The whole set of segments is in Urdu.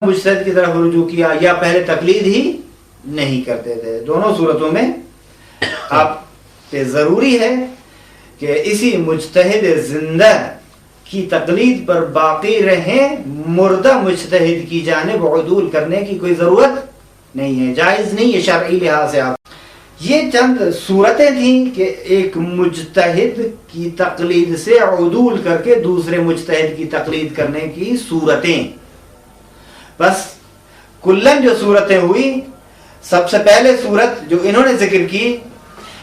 مجتہد کی طرف رجوع کیا یا پہلے تقلید ہی نہیں کرتے تھے. دونوں صورتوں میں آپ پہ ضروری ہے کہ اسی مجتہد زندہ کی تقلید پر باقی رہیں. مردہ مجتہد کی جانب عدول کرنے کی کوئی ضرورت نہیں ہے، جائز نہیں ہے شرعی لحاظ سے. آپ یہ چند صورتیں تھیں کہ ایک مجتہد کی تقلید سے عدول کر کے دوسرے مجتہد کی تقلید کرنے کی صورتیں. بس کلن جو صورتیں ہوئی، سب سے پہلے صورت جو انہوں نے ذکر کی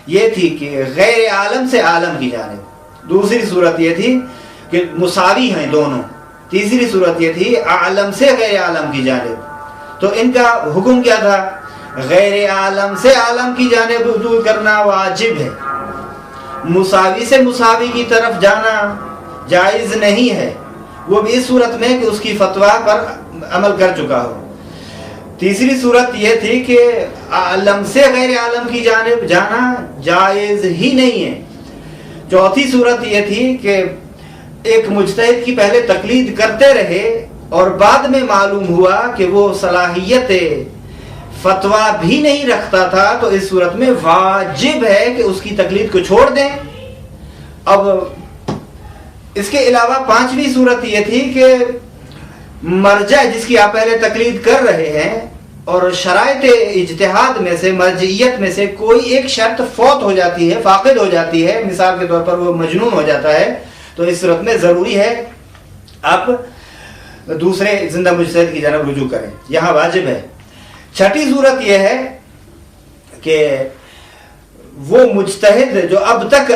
یہ تھی کہ غیر عالم سے عالم کی جانب. دوسری صورت یہ تھی کہ مساوی ہیں دونوں. تیسری صورت یہ تھی عالم سے غیر عالم کی جانب. تو ان کا حکم کیا تھا؟ غیر عالم سے عالم کی جانب عدول کرنا واجب ہے، مساوی سے مساوی کی طرف جانا جائز نہیں ہے، وہ بھی اس صورت میں کہ اس کی فتویٰ پر عمل کر چکا ہو. تیسری صورت یہ تھی کہ عالم سے غیر عالم کی جانب جانا جائز ہی نہیں ہے. چوتھی صورت یہ تھی کہ ایک مجتہد کی پہلے تقلید کرتے رہے اور بعد میں معلوم ہوا کہ وہ صلاحیت فتویٰ بھی نہیں رکھتا تھا، تو اس صورت میں واجب ہے کہ اس کی تقلید کو چھوڑ دیں. اب اس کے علاوہ پانچویں صورت یہ تھی کہ مرجع جس کی آپ پہلے تقلید کر رہے ہیں اور شرائط اجتہاد میں سے مرجعیت میں سے کوئی ایک شرط فوت ہو جاتی ہے، فاقد ہو جاتی ہے، مثال کے طور پر وہ مجنون ہو جاتا ہے، تو اس صورت میں ضروری ہے آپ دوسرے زندہ مجتہد کی جانب رجوع کریں. یہاں واجب ہے. چھٹی صورت یہ ہے کہ وہ مجتہد جو اب تک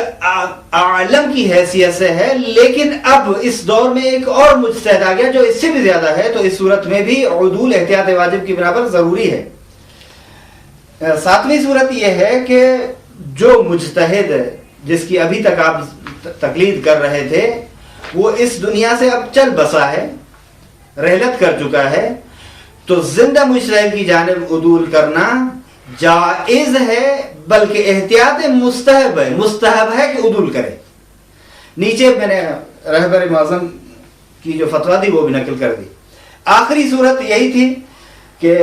عالم کی حیثیت سے ہے لیکن اب اس دور میں ایک اور مجتہد آ گیا جو اس سے بھی زیادہ ہے، تو اس صورت میں بھی عدول احتیاط واجب کی بنا پر ضروری ہے. ساتویں صورت یہ ہے کہ جو مجتہد جس کی ابھی تک آپ تقلید کر رہے تھے وہ اس دنیا سے اب چل بسا ہے، رحلت کر چکا ہے، تو زندہ مجتہد کی جانب عدول کرنا جائز ہے، بلکہ احتیاط مستحب ہے. مستحب ہے کہ عدول کرے. نیچے میں نے رہبر معظم کی جو فتویٰ دی وہ بھی نقل کر دی. آخری صورت یہی تھی کہ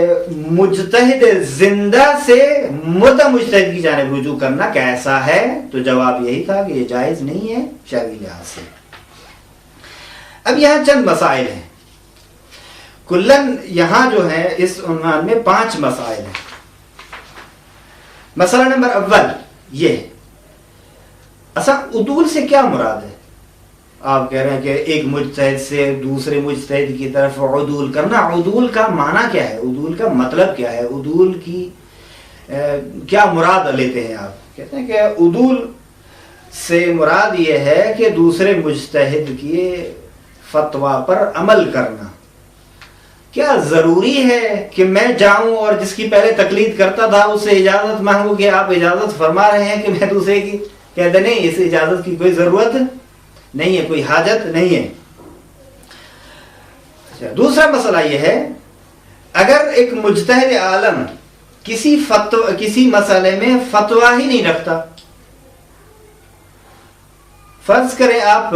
مجتہد زندہ سے مردہ مجتہد کی جانب رجوع کرنا کیسا ہے؟ تو جواب یہی تھا کہ یہ جائز نہیں ہے شرعی لحاظ سے. اب یہاں چند مسائل ہیں. کلن یہاں جو ہے اس عنوان میں 5 مسائل ہیں. مسئلہ نمبر اول یہ اصل عدول سے کیا مراد ہے؟ آپ کہہ رہے ہیں کہ ایک مجتہد سے دوسرے مجتہد کی طرف عدول کرنا. عدول کا معنی کیا ہے؟ عدول کا مطلب کیا ہے؟ عدول کی کیا مراد لیتے ہیں آپ؟ کہتے ہیں کہ عدول سے مراد یہ ہے کہ دوسرے مجتہد کی فتویٰ پر عمل کرنا. کیا ضروری ہے کہ میں جاؤں اور جس کی پہلے تقلید کرتا تھا اس سے اجازت مانگوں کہ آپ اجازت فرما رہے ہیں کہ میں دوسرے کی کہہ دیں نہیں، اس اجازت کی کوئی ضرورت نہیں ہے، کوئی حاجت نہیں ہے. دوسرا مسئلہ یہ ہے اگر ایک مجتہد عالم کسی مسئلے میں فتویٰ ہی نہیں رکھتا، فرض کریں آپ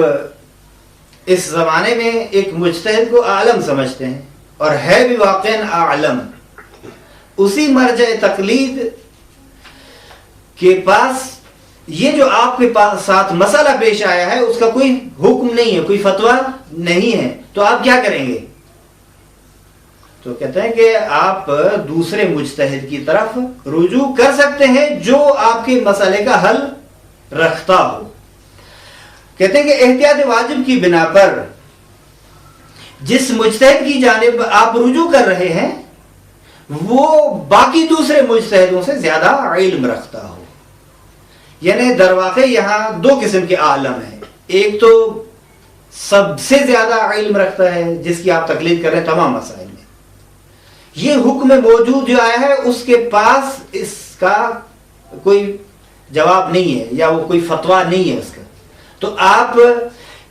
اس زمانے میں ایک مجتہد کو عالم سمجھتے ہیں اور ہے بھی واقعاً عالم، اسی مرجع تقلید کے پاس یہ جو آپ کے پاس ساتھ مسئلہ پیش آیا ہے اس کا کوئی حکم نہیں ہے، کوئی فتویٰ نہیں ہے، تو آپ کیا کریں گے؟ تو کہتے ہیں کہ آپ دوسرے مجتہد کی طرف رجوع کر سکتے ہیں جو آپ کے مسئلے کا حل رکھتا ہو. کہتے ہیں کہ احتیاط واجب کی بنا پر جس مجتہد کی جانب آپ رجوع کر رہے ہیں وہ باقی دوسرے مجتہدوں سے زیادہ علم رکھتا ہو. یعنی در واقع یہاں 2 قسم کے عالم ہیں. ایک تو سب سے زیادہ علم رکھتا ہے جس کی آپ تقلید کر رہے ہیں تمام مسائل میں، یہ حکم موجود جو آیا ہے اس کے پاس اس کا کوئی جواب نہیں ہے یا وہ کوئی فتویٰ نہیں ہے اس کا، تو آپ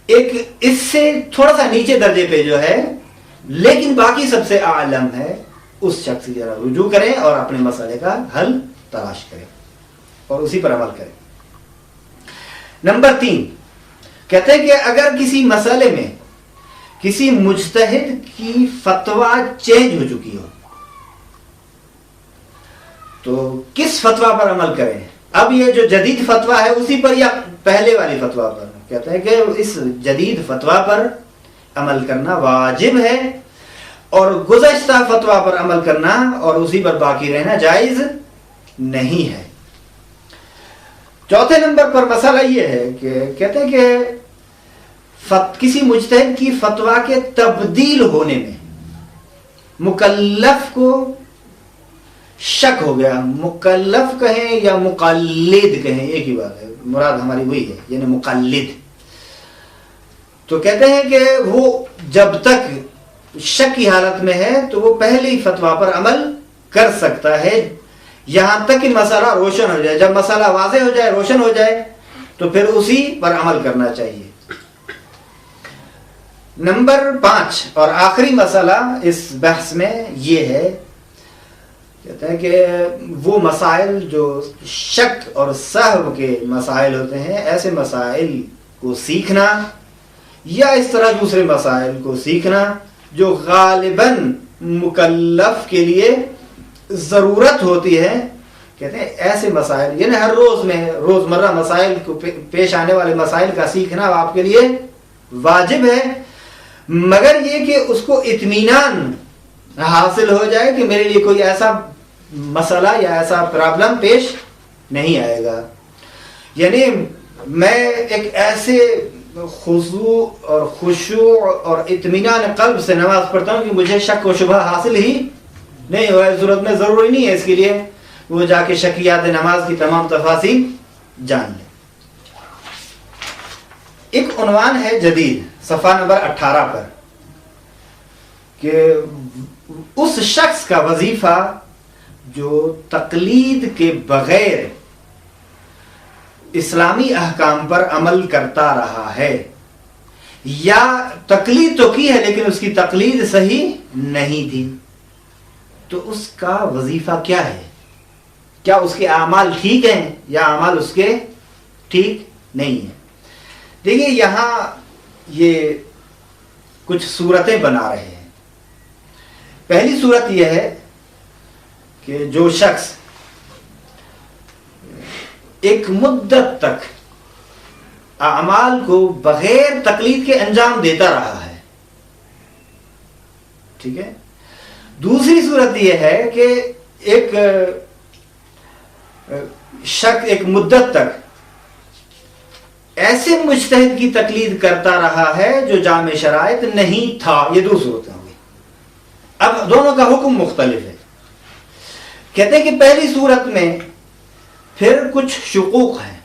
ایک اس سے تھوڑا سا نیچے درجے پہ جو ہے لیکن باقی سب سے عالم ہے اس شخص کی طرف رجوع کریں اور اپنے مسئلے کا حل تلاش کریں اور اسی پر عمل کریں. نمبر 3 کہتے ہیں کہ اگر کسی مسئلے میں کسی مجتہد کی فتویٰ چینج ہو چکی ہو تو کس فتویٰ پر عمل کریں؟ اب یہ جو جدید فتویٰ ہے اسی پر یا پہلے والی فتویٰ پر؟ کہتا ہے کہ اس جدید فتویٰ پر عمل کرنا واجب ہے اور گزشتہ فتویٰ پر عمل کرنا اور اسی پر باقی رہنا جائز نہیں ہے۔ چوتھے نمبر پر مسئلہ یہ ہے کہ کہتے ہیں کہ کسی مجتہد کی فتویٰ کے تبدیل ہونے میں مکلف کو شک ہو گیا، مکلف کہیں یا مقلد کہیں ایک ہی بات ہے، مراد ہماری وہی ہے، یعنی مقلد۔ تو کہتے ہیں کہ وہ جب تک شک کی حالت میں ہے تو وہ پہلی فتویٰ پر عمل کر سکتا ہے یہاں تک کہ مسئلہ روشن ہو جائے۔ جب مسئلہ واضح ہو جائے، روشن ہو جائے تو پھر اسی پر عمل کرنا چاہیے۔ نمبر 5 اور آخری مسئلہ اس بحث میں یہ ہے، کہتے ہیں کہ وہ مسائل جو شک اور سہو کے مسائل ہوتے ہیں، ایسے مسائل کو سیکھنا یا اس طرح دوسرے مسائل کو سیکھنا جو غالباً مکلف کے لیے ضرورت ہوتی ہے، کہتے ہیں ایسے مسائل یعنی ہر روز میں روزمرہ مسائل کو پیش آنے والے مسائل کا سیکھنا آپ کے لیے واجب ہے، مگر یہ کہ اس کو اطمینان حاصل ہو جائے کہ میرے لیے کوئی ایسا مسئلہ یا ایسا پرابلم پیش نہیں آئے گا۔ یعنی میں ایک ایسے خضوع اور خشوع اور اطمینان قلب سے نماز پڑھتا ہوں کہ مجھے شک و شبہ حاصل ہی نہیں ہوا ہے، ضرورت میں ضروری نہیں ہے اس کے لیے وہ جا کے شکیات نماز کی تمام تفاصیل جان لے۔ ایک عنوان ہے جدید صفحہ نمبر 18 پر کہ اس شخص کا وظیفہ جو تقلید کے بغیر اسلامی احکام پر عمل کرتا رہا ہے یا تقلید تو کی ہے لیکن اس کی تقلید صحیح نہیں تھی، تو اس کا وظیفہ کیا ہے؟ کیا اس کے اعمال ٹھیک ہیں یا اعمال اس کے ٹھیک نہیں ہیں؟ دیکھیے یہاں یہ کچھ صورتیں بنا رہے ہیں۔ پہلی صورت یہ ہے کہ جو شخص ایک مدت تک اعمال کو بغیر تقلید کے انجام دیتا رہا ہے، ٹھیک ہے۔ دوسری صورت یہ ہے کہ ایک شخص ایک مدت تک ایسے مجتہد کی تقلید کرتا رہا ہے جو جامع شرائط نہیں تھا، یہ دو صورتیں ہوگی۔ اب دونوں کا حکم مختلف ہے۔ کہتے ہیں کہ پہلی صورت میں پھر کچھ شقوق ہیں،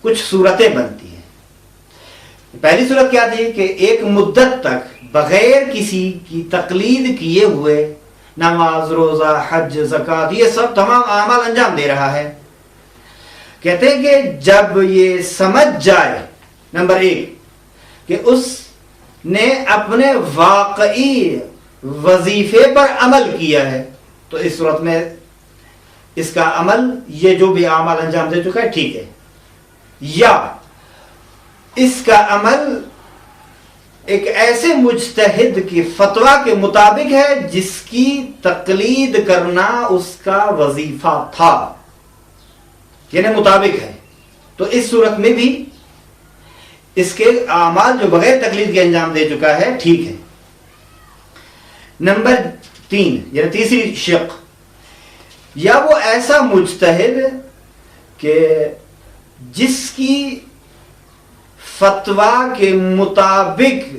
کچھ صورتیں بنتی ہیں۔ پہلی صورت کیا تھی کہ ایک مدت تک بغیر کسی کی تقلید کیے ہوئے نماز، روزہ، حج، زکوٰۃ یہ سب تمام اعمال انجام دے رہا ہے۔ کہتے ہیں کہ جب یہ سمجھ جائے نمبر 1 کہ اس نے اپنے واقعی وظیفے پر عمل کیا ہے تو اس صورت میں اس کا عمل یہ جو بھی اعمال انجام دے چکا ہے ٹھیک ہے، یا اس کا عمل ایک ایسے مجتہد کی فتویٰ کے مطابق ہے جس کی تقلید کرنا اس کا وظیفہ تھا، یعنی مطابق ہے، تو اس صورت میں بھی اس کے اعمال جو بغیر تقلید کے انجام دے چکا ہے ٹھیک ہے۔ نمبر 3 یعنی تیسری شق، یا وہ ایسا مجتہد کہ جس کی فتویٰ کے مطابق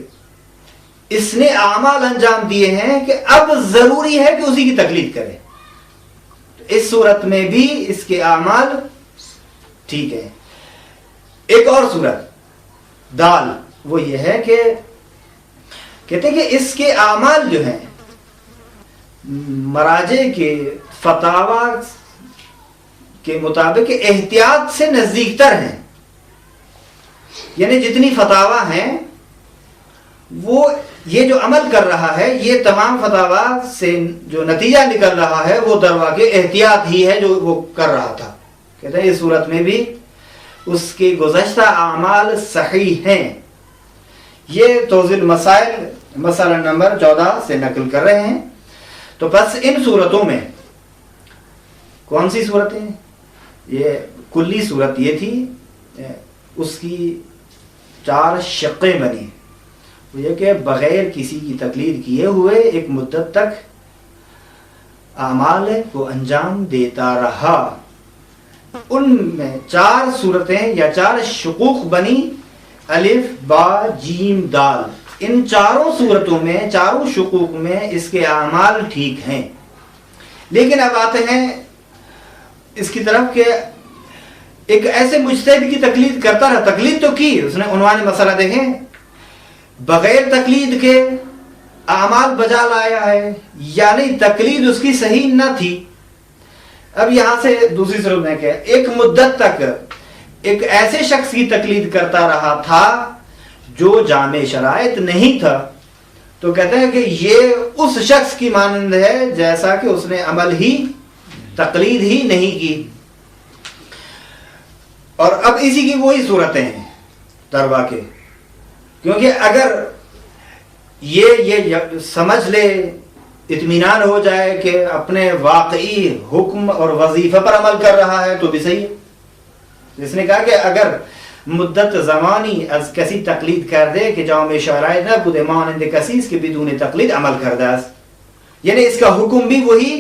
اس نے اعمال انجام دیے ہیں کہ اب ضروری ہے کہ اسی کی تقلید کرے، اس صورت میں بھی اس کے اعمال ٹھیک ہے۔ ایک اور صورت دال وہ یہ ہے کہ کہتے ہیں کہ اس کے اعمال جو ہیں مراجع کے فتاوی کے مطابق احتیاط سے نزدیک تر ہیں، یعنی جتنی فتاوی ہیں وہ یہ جو عمل کر رہا ہے یہ تمام فتاوی سے جو نتیجہ نکل رہا ہے وہ درواقع احتیاط ہی ہے جو وہ کر رہا تھا۔ کہتے ہیں اس صورت میں بھی اس کے گزشتہ اعمال صحیح ہیں، یہ توضیح مسائل مسئلہ نمبر 14 سے نقل کر رہے ہیں. تو بس ان صورتوں میں کون سی صورتیں؟ یہ کلی صورت یہ تھی، اس کی 4 شقیں بنی. وہ یہ کہ بغیر کسی کی تقلید کیے ہوئے ایک مدت تک اعمال کو انجام دیتا رہا. ان میں 4 صورتیں یا 4 شقوق بنی، الف با جیم دال. ان چاروں صورتوں میں، چاروں شقوق میں اس کے اعمال ٹھیک ہیں. لیکن اب آتے ہیں اس کی طرف کہ ایک ایسے مجتہد کی تقلید کرتا رہا. تقلید تو کی اس نے، عنوان مسئلہ دیکھیں، بغیر تقلید کے اعمال بجا لایا ہے، یعنی تقلید اس کی صحیح نہ تھی. اب یہاں سے دوسری صورت میں کہ ایک مدت تک ایک ایسے شخص کی تقلید کرتا رہا تھا جو جامع شرائط نہیں تھا، تو کہتے ہیں کہ یہ اس شخص کی مانند ہے جیسا کہ اس نے عمل ہی تقلید ہی نہیں کی. اور اب اسی کی وہی صورتیں ہیں در واقع، کیونکہ اگر یہ سمجھ لے، اطمینان ہو جائے کہ اپنے واقعی حکم اور وظیفہ پر عمل کر رہا ہے تو بھی صحیح ہے. جس نے کہا کہ اگر مدت زمانی از کسی تقلید کر دے کہ جامع شرائط نہ بودے مانند کسی اس کے بدون تقلید عمل کردہ است، یعنی اس کا حکم بھی وہی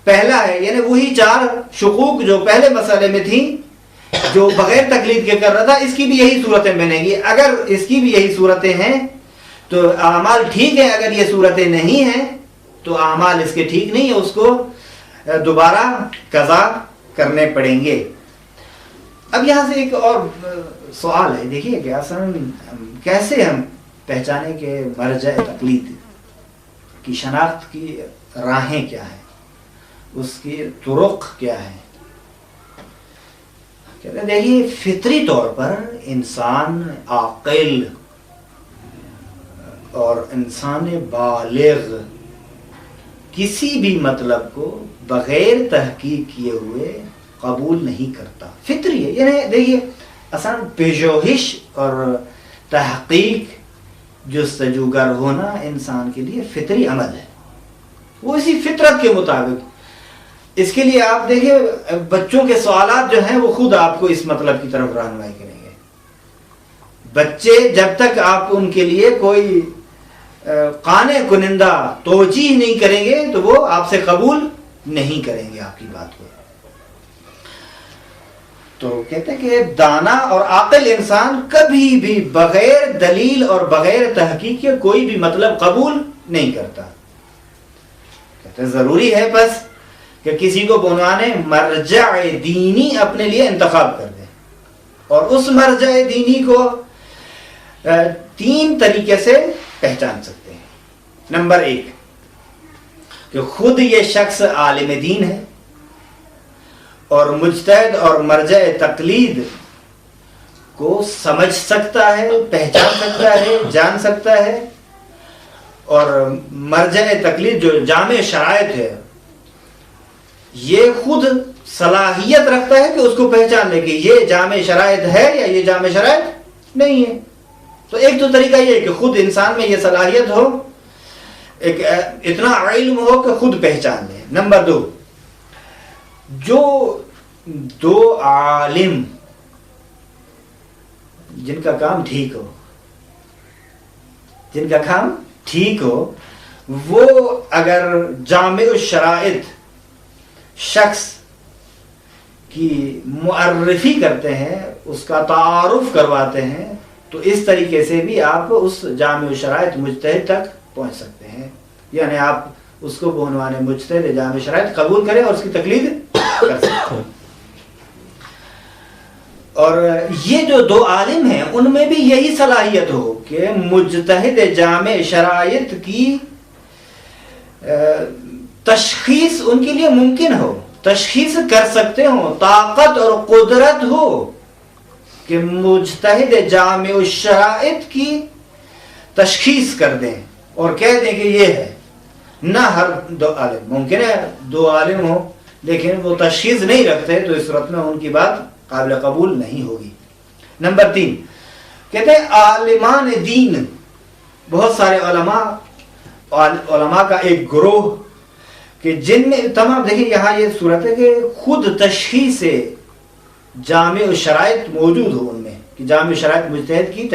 پہلا ہے، یعنی وہی 4 شقوق جو پہلے مسئلے میں تھیں جو بغیر تقلید کے کر رہا تھا، اس کی بھی یہی صورتیں بنیں گی. اگر اس کی بھی یہی صورتیں ہیں تو اعمال ٹھیک ہیں، اگر یہ صورتیں نہیں ہیں تو اعمال اس کے ٹھیک نہیں ہیں، اس کو دوبارہ قضا کرنے پڑیں گے. اب یہاں سے ایک اور سوال ہے، دیکھیے کہ اصلا کیسے ہم پہچانے کہ مرجع تقلید کی شناخت کی راہیں کیا ہیں، اس کی طرق کیا ہیں. کہتے ہیں دیکھیے فطری طور پر انسان عاقل اور انسان بالغ کسی بھی مطلب کو بغیر تحقیق کیے ہوئے قبول نہیں کرتا. فطری ہے، یعنی دیکھیے اصلا پیشوہش اور تحقیق جستجوگر ہونا انسان کے لیے فطری عمل ہے، وہ اسی فطرت کے مطابق. اس کے لیے آپ دیکھیں بچوں کے سوالات جو ہیں وہ خود آپ کو اس مطلب کی طرف رہنمائی کریں گے. بچے جب تک آپ ان کے لیے کوئی قانع کنندہ توجیہ نہیں کریں گے تو وہ آپ سے قبول نہیں کریں گے آپ کی بات کو. تو کہتے ہیں کہ دانا اور عاقل انسان کبھی بھی بغیر دلیل اور بغیر تحقیق کے کوئی بھی مطلب قبول نہیں کرتا. کہتے ہیں ضروری ہے بس کہ کسی کو بنوانے مرجع دینی اپنے لیے انتخاب کر دیں، اور اس مرجع دینی کو 3 طریقے سے پہچان سکتے ہیں. نمبر 1 کہ خود یہ شخص عالم دین ہے اور مجتہد اور مرجع تقلید کو سمجھ سکتا ہے، پہچان سکتا ہے، جان سکتا ہے. اور مرجع تقلید جو جامع شرائط ہے یہ خود صلاحیت رکھتا ہے کہ اس کو پہچان لے کہ یہ جامع شرائط ہے یا یہ جامع شرائط نہیں ہے. تو ایک تو طریقہ یہ ہے کہ خود انسان میں یہ صلاحیت ہو، ایک اتنا علم ہو کہ خود پہچان لے. نمبر 2 جو 2 عالم جن کا کام ٹھیک ہو، جن کا کام ٹھیک ہو، وہ اگر جامع الشرائط شخص کی معرفی کرتے ہیں، اس کا تعارف کرواتے ہیں، تو اس طریقے سے بھی آپ اس جامع الشرائط مجتہد تک پہنچ سکتے ہیں. یعنی آپ اس کو بعنوان مجتہد جامع شرائط قبول کریں اور اس کی تقلید کر سکتے ہیں. اور یہ جو 2 عالم ہیں ان میں بھی یہی صلاحیت ہو کہ مجتہد جامع شرائط کی تشخیص ان کے لیے ممکن ہو، تشخیص کر سکتے ہوں، طاقت اور قدرت ہو کہ مجتہد جامع الشرائط کی تشخیص کر دیں اور کہہ دیں کہ یہ ہے. نہ ہر 2 عالم، ممکن ہے 2 عالم ہو لیکن وہ تشخیص نہیں رکھتے، تو اس صورت میں ان کی بات قابل قبول نہیں ہوگی. نمبر 3 کہتے ہیں عالمان دین بہت سارے علماء کا ایک گروہ کہ جن میں تمام، دیکھیں یہاں یہ صورت ہے کہ خود تشخیص جامع شرائط موجود ہو ان میں، کہ جامع شرائط مجتہد کی